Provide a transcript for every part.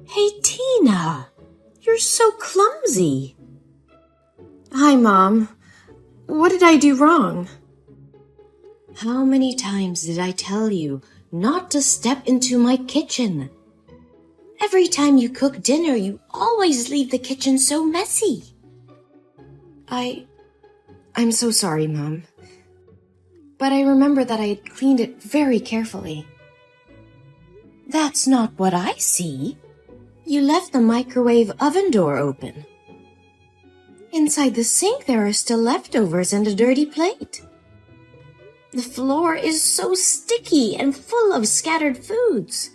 Hey, Tina, you're so clumsy. Hi, Mom. What did I do wrong? How many times did I tell you not to step into my kitchen? Every time you cook dinner, you always leave the kitchen so messy. I'm so sorry, Mom. But I remember that I had cleaned it very carefully. That's not what I see. You left the microwave oven door open. Inside the sink, there are still leftovers and a dirty plate. The floor is so sticky and full of scattered foods.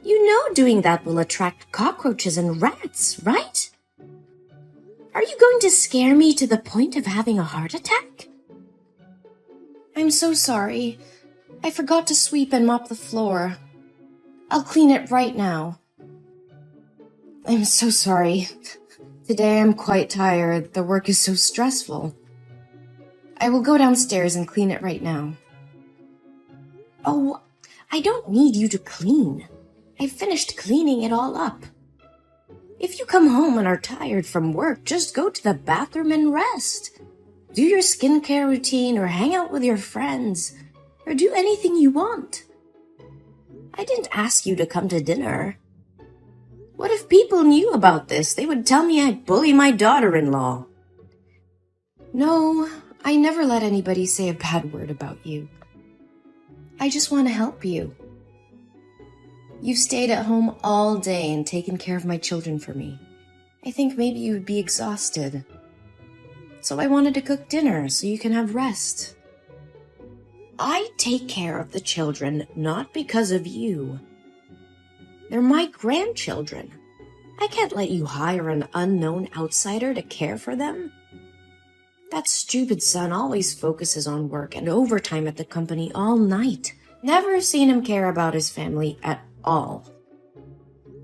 You know doing that will attract cockroaches and rats, right? Are you going to scare me to the point of having a heart attack? I'm so sorry. I forgot to sweep and mop the floor. I'll clean it right now. I'm so sorry. Today I'm quite tired. The work is so stressful. I will go downstairs and clean it right now. Oh, I don't need you to clean. I finished cleaning it all up. If you come home and are tired from work, just go to the bathroom and rest. Do your skincare routine or hang out with your friends or do anything you want. I didn't ask you to come to dinner. What if people knew about this? They would tell me I'd bully my daughter-in-law. No, I never let anybody say a bad word about you. I just want to help you. You've stayed at home all day and taken care of my children for me. I think maybe you would be exhausted. So I wanted to cook dinner so you can have rest. I take care of the children not because of you. They're my grandchildren. I can't let you hire an unknown outsider to care for them. That stupid son always focuses on work and overtime at the company all night. Never seen him care about his family at all.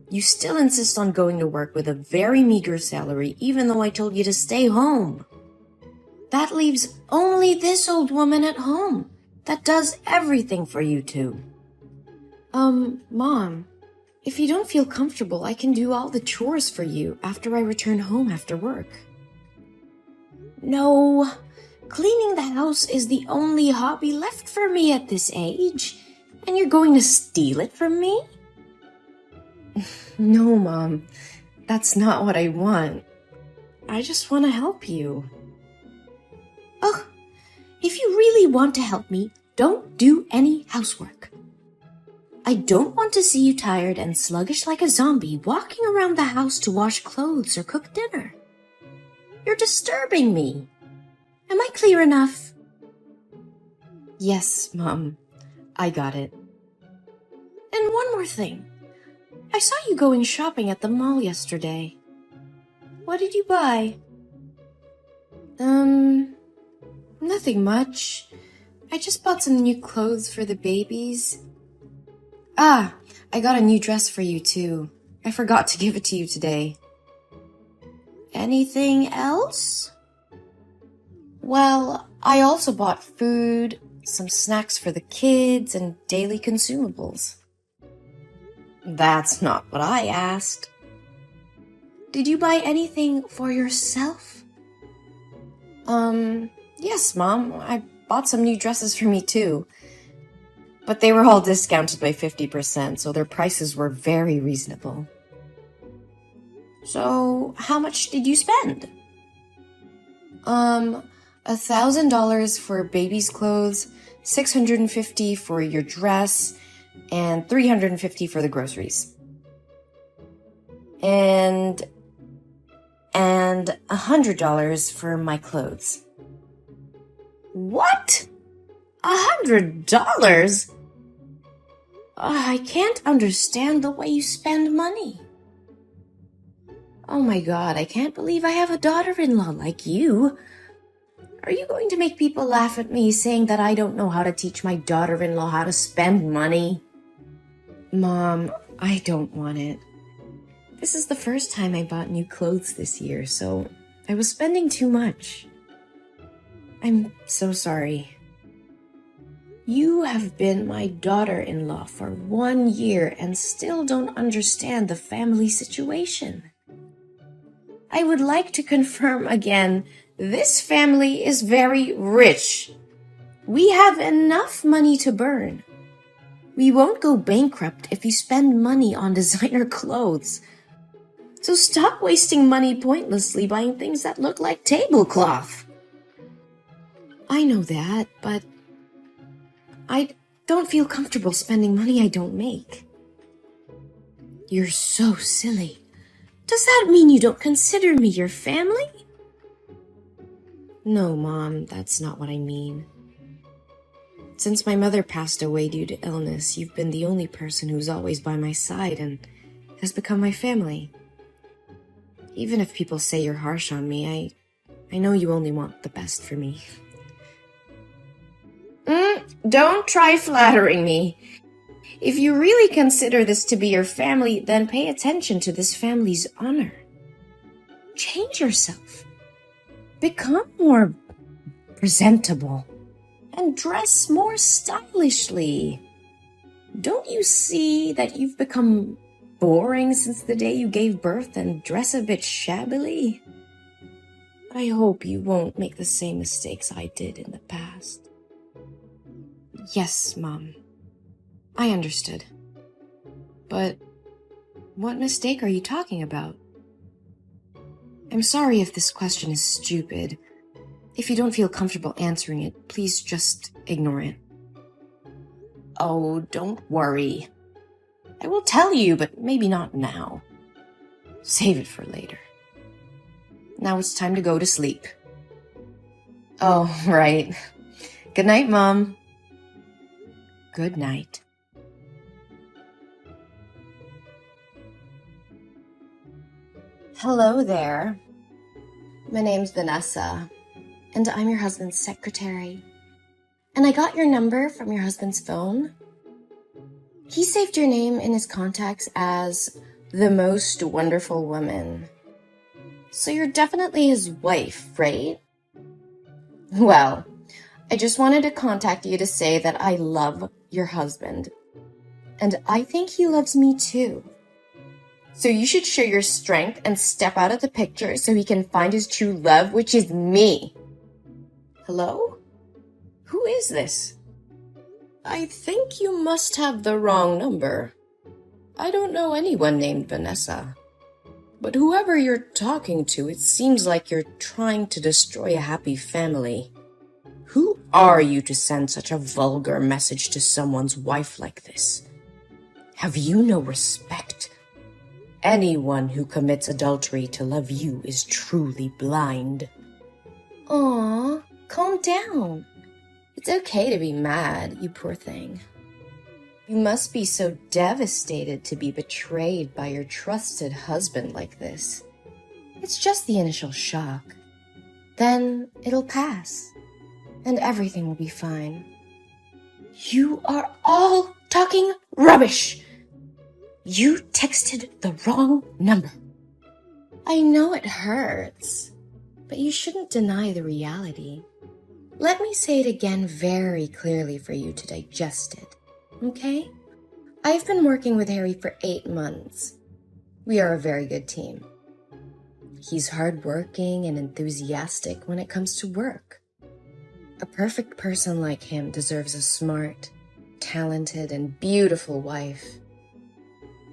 You still insist on going to work with a very meager salary, even though I told you to stay home. That leaves only this old woman at home that does everything for you two. Mom, if you don't feel comfortable, I can do all the chores for you after I return home after work. No, cleaning the house is the only hobby left for me at this age, and you're going to steal it from me? No, Mom, that's not what I want. I just want to help you. Ugh, if you really want to help me, don't do any housework. I don't want to see you tired and sluggish like a zombie walking around the house to wash clothes or cook dinner. You're disturbing me. Am I clear enough? Yes, Mom. I got it. And one more thing. I saw you going shopping at the mall yesterday. What did you buy? Nothing much. I just bought some new clothes for the babies. Ah, I got a new dress for you too. I forgot to give it to you today. Anything else? Well, I also bought food, some snacks for the kids, and daily consumables. That's not what I asked. Did you buy anything for yourself? Yes, Mom. I bought some new dresses for me too. But they were all discounted by 50%, so their prices were very reasonable. So, how much did you spend? $1,000 for baby's clothes, $650 for your dress, and $350 for the groceries. And $100 for my clothes. What? $100? I can't understand the way you spend money. Oh my God, I can't believe I have a daughter-in-law like you. Are you going to make people laugh at me saying that I don't know how to teach my daughter-in-law how to spend money? Mom, I don't want it. This is the first time I bought new clothes this year, so I was spending too much. I'm so sorry. You have been my daughter-in-law for 1 year and still don't understand the family situation. I would like to confirm again, this family is very rich. We have enough money to burn. We won't go bankrupt if you spend money on designer clothes. So stop wasting money pointlessly buying things that look like tablecloth. I know that, but I don't feel comfortable spending money I don't make. You're so silly. Does that mean you don't consider me your family? No, Mom, that's not what I mean. Since my mother passed away due to illness, you've been the only person who's always by my side and has become my family. Even if people say you're harsh on me, I know you only want the best for me. Don't try flattering me. If you really consider this to be your family, then pay attention to this family's honor. Change yourself. Become more presentable. And dress more stylishly. Don't you see that you've become boring since the day you gave birth and dress a bit shabbily? I hope you won't make the same mistakes I did in the past. Yes, Mom. I understood. But what mistake are you talking about? I'm sorry if this question is stupid. If you don't feel comfortable answering it, please just ignore it. Oh, don't worry. I will tell you, but maybe not now. Save it for later. Now it's time to go to sleep. Oh, right. Good night, Mom. Good night. Hello there. My name's Vanessa, and I'm your husband's secretary. And I got your number from your husband's phone. He saved your name in his contacts as the most wonderful woman. So you're definitely his wife, right? Well, I just wanted to contact you to say that I love your husband. And I think he loves me too. So you should show your strength and step out of the picture so he can find his true love, which is me. Hello? Who is this? I think you must have the wrong number. I don't know anyone named Vanessa. But whoever you're talking to, it seems like you're trying to destroy a happy family. Who are you to send such a vulgar message to someone's wife like this? Have you no respect? Anyone who commits adultery to love you is truly blind. Aw, calm down. It's okay to be mad, you poor thing. You must be so devastated to be betrayed by your trusted husband like this. It's just the initial shock. Then it'll pass, and everything will be fine. You are all talking rubbish! You texted the wrong number. I know it hurts, but you shouldn't deny the reality. Let me say it again very clearly for you to digest it, okay? I've been working with Harry for 8 months. We are a very good team. He's hardworking and enthusiastic when it comes to work. A perfect person like him deserves a smart, talented, and beautiful wife.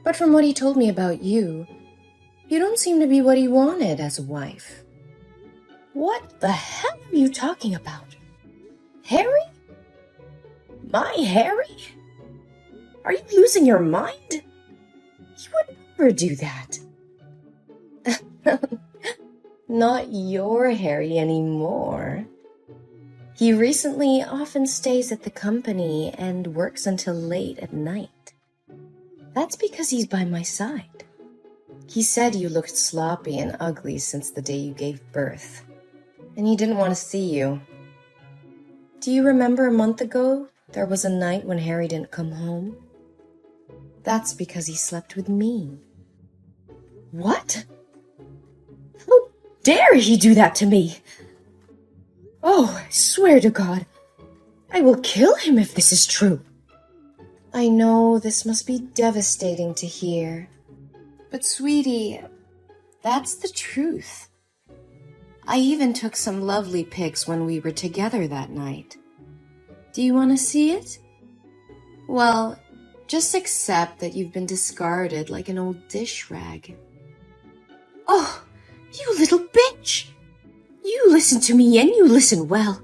But from what he told me about you, you don't seem to be what he wanted as a wife. What the hell are you talking about? Harry? My Harry? Are you losing your mind? He would never do that. Not your Harry anymore. He recently often stays at the company and works until late at night. That's because he's by my side. He said you looked sloppy and ugly since the day you gave birth, and he didn't want to see you. Do you remember a month ago, there was a night when Harry didn't come home? That's because he slept with me. What? How dare he do that to me? Oh, I swear to God. I will kill him if this is true. I know this must be devastating to hear. But sweetie, that's the truth. I even took some lovely pics when we were together that night. Do you want to see it? Well, just accept that you've been discarded like an old dish rag. Oh, you little bitch! You listen to me and you listen well.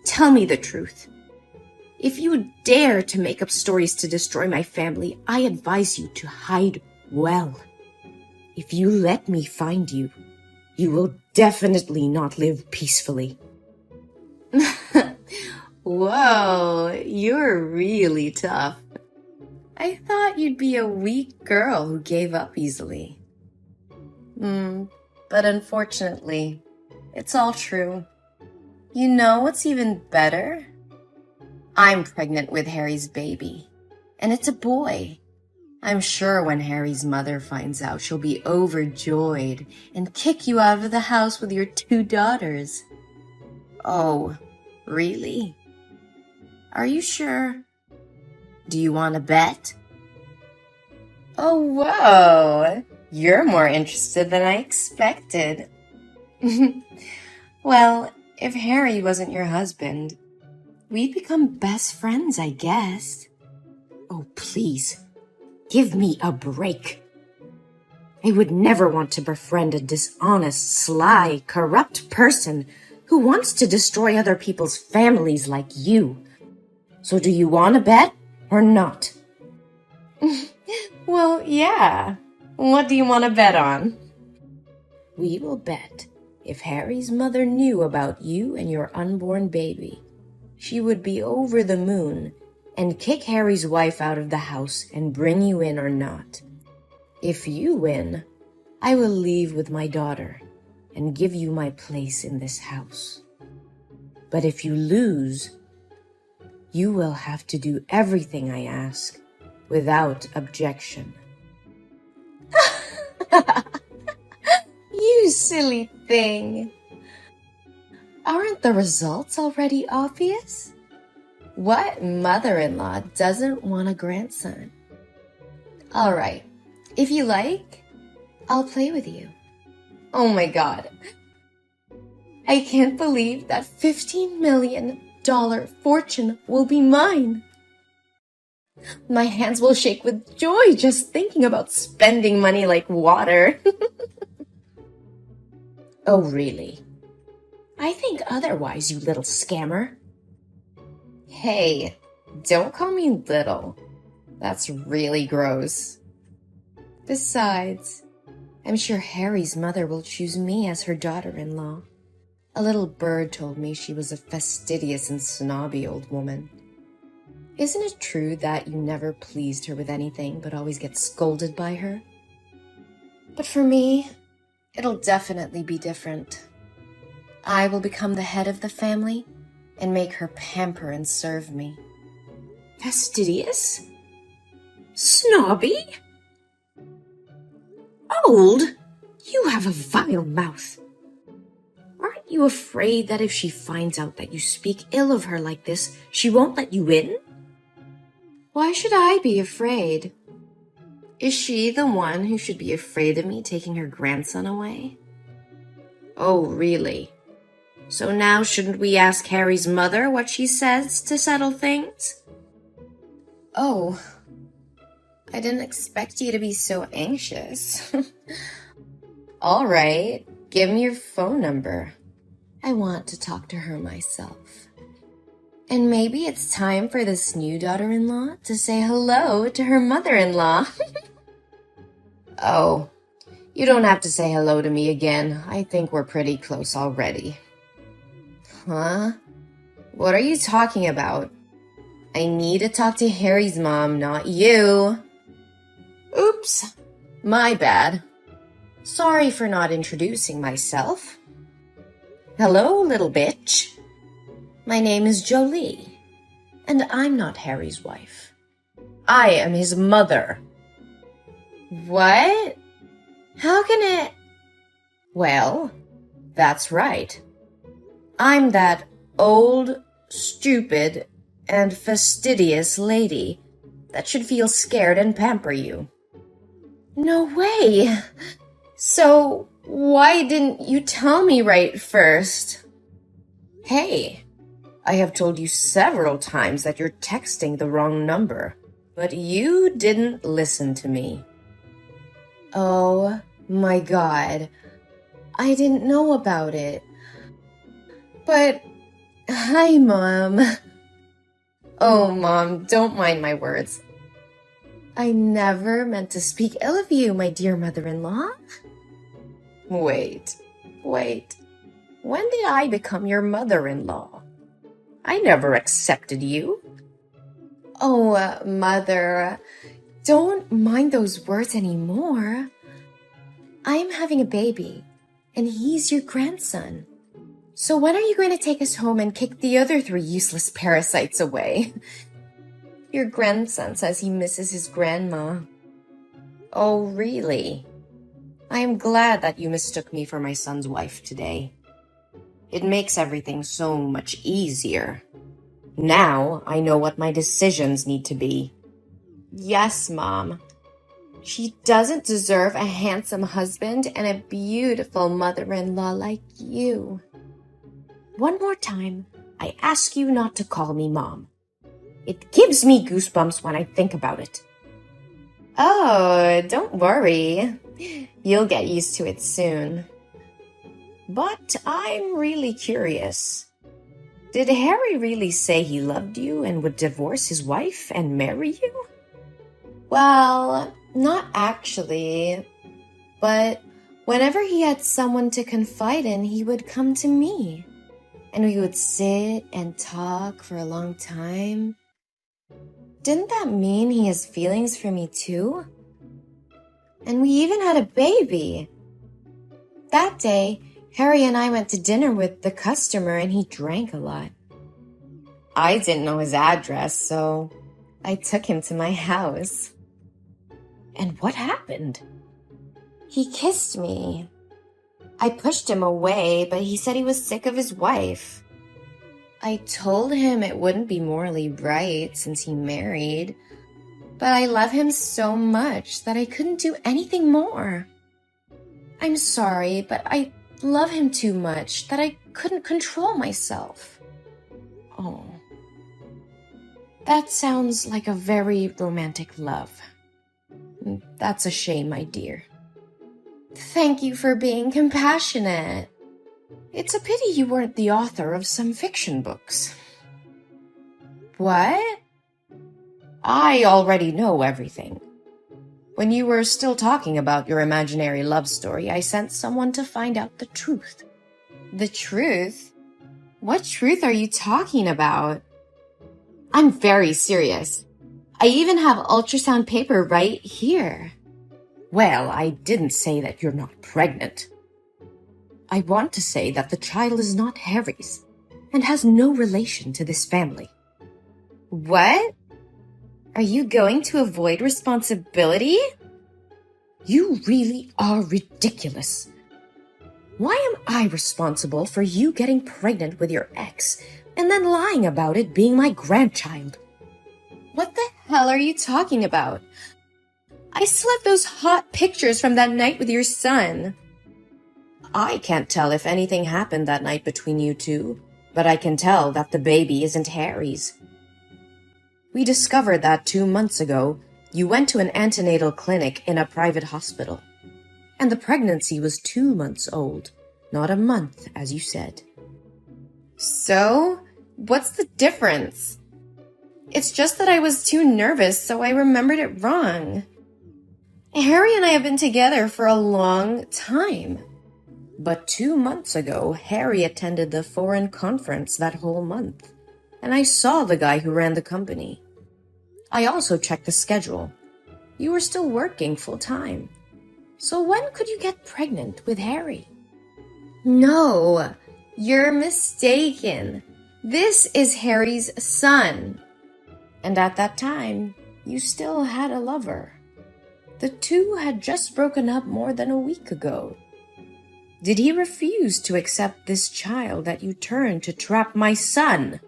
Tell me the truth. If you dare to make up stories to destroy my family, I advise you to hide well. If you let me find you, you will definitely not live peacefully. Whoa, you're really tough. I thought you'd be a weak girl who gave up easily. But unfortunately, it's all true. You know what's even better? I'm pregnant with Harry's baby, and it's a boy. I'm sure when Harry's mother finds out, she'll be overjoyed and kick you out of the house with your 2 daughters. Oh, really? Are you sure? Do you want to bet? Oh, whoa! You're more interested than I expected. Well, if Harry wasn't your husband, we'd become best friends, I guess. Oh, please. Give me a break. I would never want to befriend a dishonest, sly, corrupt person who wants to destroy other people's families like you. So do you want to bet or not? Well, yeah. What do you want to bet on? We will bet if Harry's mother knew about you and your unborn baby, she would be over the moon and kick Harry's wife out of the house and bring you in or not. If you win, I will leave with my daughter and give you my place in this house. But if you lose, you will have to do everything I ask without objection. You silly thing. Aren't the results already obvious? What mother-in-law doesn't want a grandson? All right, if you like, I'll play with you. Oh my God. I can't believe that $15 million fortune will be mine. My hands will shake with joy just thinking about spending money like water. Oh, really? I think otherwise, you little scammer. Hey, don't call me little. That's really gross. Besides, I'm sure Harry's mother will choose me as her daughter-in-law. A little bird told me she was a fastidious and snobby old woman. Isn't it true that you never pleased her with anything but always get scolded by her? But for me, it'll definitely be different. I will become the head of the family and make her pamper and serve me. Fastidious? Snobby? Old? You have a vile mouth. Aren't you afraid that if she finds out that you speak ill of her like this, she won't let you in? Why should I be afraid? Is she the one who should be afraid of me taking her grandson away? Oh, really? So now shouldn't we ask Harry's mother what she says to settle things? Oh, I didn't expect you to be so anxious. All right, give me your phone number. I want to talk to her myself. And maybe it's time for this new daughter-in-law to say hello to her mother-in-law. Oh, you don't have to say hello to me again. I think we're pretty close already. Huh? What are you talking about? I need to talk to Harry's mom, not you. Oops, my bad. Sorry for not introducing myself. Hello, little bitch. My name is Jolie, and I'm not Harry's wife. I am his mother. What? How can it? Well, that's right. I'm that old, stupid, and fastidious lady that should feel scared and pamper you. No way! So, why didn't you tell me right first? Hey, I have told you several times that you're texting the wrong number, but you didn't listen to me. Oh my God, I didn't know about it. But, hi, Mom. Oh, Mom, don't mind my words. I never meant to speak ill of you, my dear mother-in-law. Wait. When did I become your mother-in-law? I never accepted you. Oh, Mother, don't mind those words anymore. I'm having a baby, and he's your grandson. So when are you going to take us home and kick the other 3 useless parasites away? Your grandson says he misses his grandma. Oh, really? I am glad that you mistook me for my son's wife today. It makes everything so much easier. Now I know what my decisions need to be. Yes, Mom. She doesn't deserve a handsome husband and a beautiful mother-in-law like you. One more time, I ask you not to call me Mom. It gives me goosebumps when I think about it. Oh, don't worry. You'll get used to it soon. But I'm really curious. Did Harry really say he loved you and would divorce his wife and marry you? Well, not actually. But whenever he had someone to confide in, he would come to me. And we would sit and talk for a long time. Didn't that mean he has feelings for me too? And we even had a baby. That day, Harry and I went to dinner with the customer and he drank a lot. I didn't know his address, so I took him to my house. And what happened? He kissed me. I pushed him away, but he said he was sick of his wife. I told him it wouldn't be morally right since he married, but I love him so much that I couldn't do anything more. I'm sorry, but I love him too much that I couldn't control myself. Oh, that sounds like a very romantic love. That's a shame, my dear. Thank you for being compassionate. It's a pity you weren't the author of some fiction books. What? I already know everything. When you were still talking about your imaginary love story, I sent someone to find out the truth. The truth? What truth are you talking about? I'm very serious. I even have ultrasound paper right here. Well, I didn't say that you're not pregnant. I want to say that the child is not Harry's and has no relation to this family. What? Are you going to avoid responsibility? You really are ridiculous. Why am I responsible for you getting pregnant with your ex and then lying about it being my grandchild? What the hell are you talking about? I still have those hot pictures from that night with your son. I can't tell if anything happened that night between you two, but I can tell that the baby isn't Harry's. We discovered that 2 months ago, you went to an antenatal clinic in a private hospital. And the pregnancy was 2 months old, not a month, as you said. So, what's the difference? It's just that I was too nervous, so I remembered it wrong. Harry and I have been together for a long time. But 2 months ago, Harry attended the foreign conference that whole month, and I saw the guy who ran the company. I also checked the schedule. You were still working full-time. So when could you get pregnant with Harry? No, you're mistaken. This is Harry's son. And at that time, you still had a lover. The two had just broken up more than a week ago. Did he refuse to accept this child that you turned to trap my son?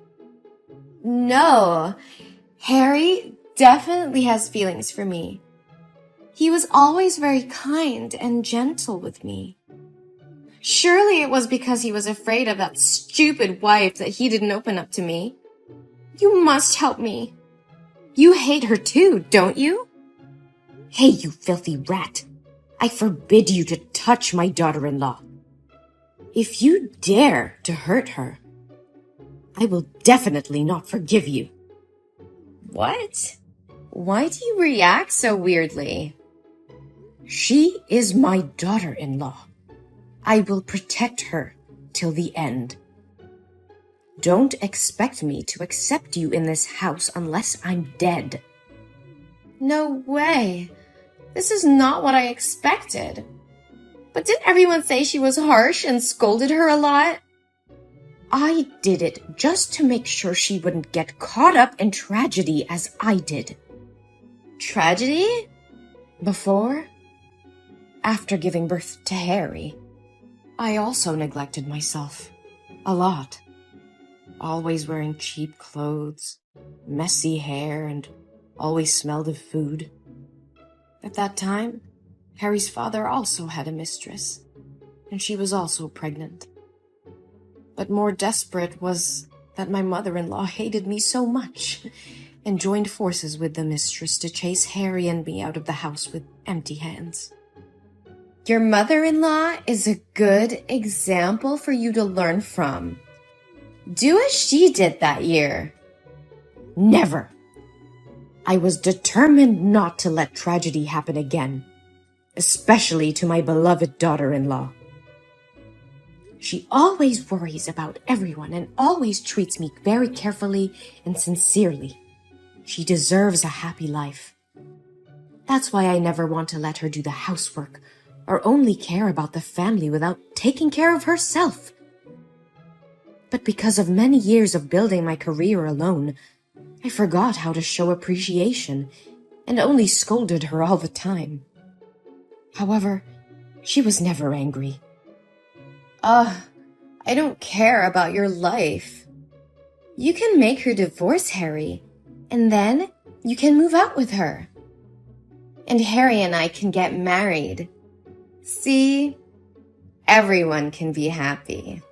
No, Harry definitely has feelings for me. He was always very kind and gentle with me. Surely it was because he was afraid of that stupid wife that he didn't open up to me. You must help me. You hate her too, don't you? Hey, you filthy rat! I forbid you to touch my daughter-in-law. If you dare to hurt her, I will definitely not forgive you. What? Why do you react so weirdly? She is my daughter-in-law. I will protect her till the end. Don't expect me to accept you in this house unless I'm dead. No way. This is not what I expected. But didn't everyone say she was harsh and scolded her a lot? I did it just to make sure she wouldn't get caught up in tragedy as I did. Tragedy? Before, after giving birth to Harry, I also neglected myself. A lot. Always wearing cheap clothes, messy hair, and always smelled of food. At that time, Harry's father also had a mistress, and she was also pregnant. But more desperate was that my mother-in-law hated me so much and joined forces with the mistress to chase Harry and me out of the house with empty hands. Your mother-in-law is a good example for you to learn from. Do as she did that year. Never. I was determined not to let tragedy happen again, especially to my beloved daughter-in-law. She always worries about everyone and always treats me very carefully and sincerely. She deserves a happy life. That's why I never want to let her do the housework or only care about the family without taking care of herself. But because of many years of building my career alone, I forgot how to show appreciation and only scolded her all the time. However, she was never angry. I don't care about your life. You can make her divorce Harry, and then you can move out with her. And Harry and I can get married. See? Everyone can be happy.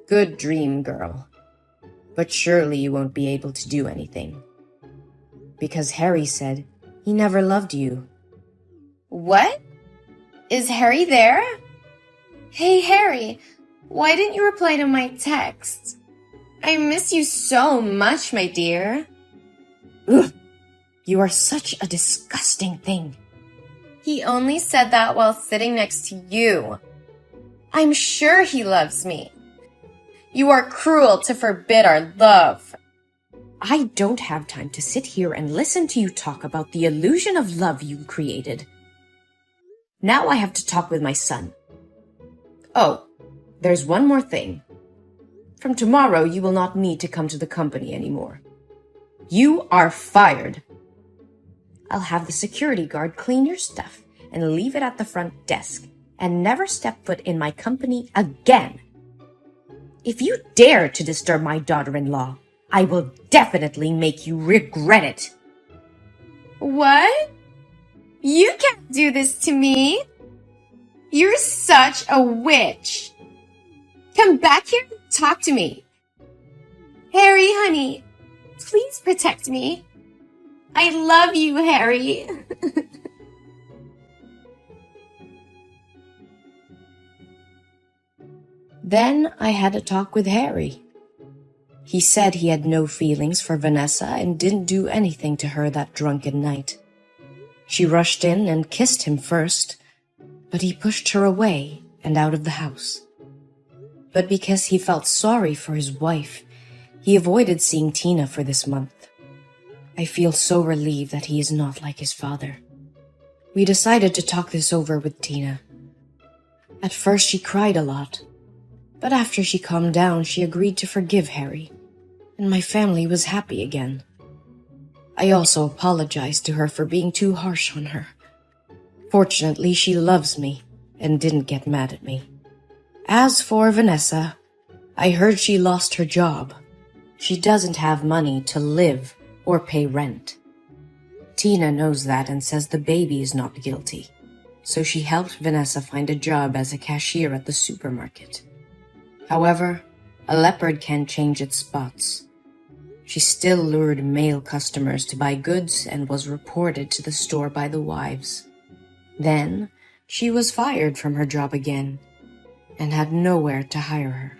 Good dream, girl. But surely you won't be able to do anything. Because Harry said he never loved you. What? Is Harry there? Hey, Harry, why didn't you reply to my text? I miss you so much, my dear. Ugh, you are such a disgusting thing. He only said that while sitting next to you. I'm sure he loves me. You are cruel to forbid our love. I don't have time to sit here and listen to you talk about the illusion of love you created. Now I have to talk with my son. Oh, there's one more thing. From tomorrow, you will not need to come to the company anymore. You are fired. I'll have the security guard clean your stuff and leave it at the front desk and never step foot in my company again. If you dare to disturb my daughter-in-law, I will definitely make you regret it. What? You can't do this to me. You're such a witch. Come back here and talk to me. Harry, honey, please protect me. I love you, Harry. Then I had a talk with Harry. He said he had no feelings for Vanessa and didn't do anything to her that drunken night. She rushed in and kissed him first, but he pushed her away and out of the house. But because he felt sorry for his wife, he avoided seeing Tina for this month. I feel so relieved that he is not like his father. We decided to talk this over with Tina. At first she cried a lot, but after she calmed down, she agreed to forgive Harry, and my family was happy again. I also apologized to her for being too harsh on her. Fortunately, she loves me and didn't get mad at me. As for Vanessa, I heard she lost her job. She doesn't have money to live or pay rent. Tina knows that and says the baby is not guilty, so she helped Vanessa find a job as a cashier at the supermarket. However, a leopard can't change its spots. She still lured male customers to buy goods and was reported to the store by the wives. Then, she was fired from her job again and had nowhere to hire her.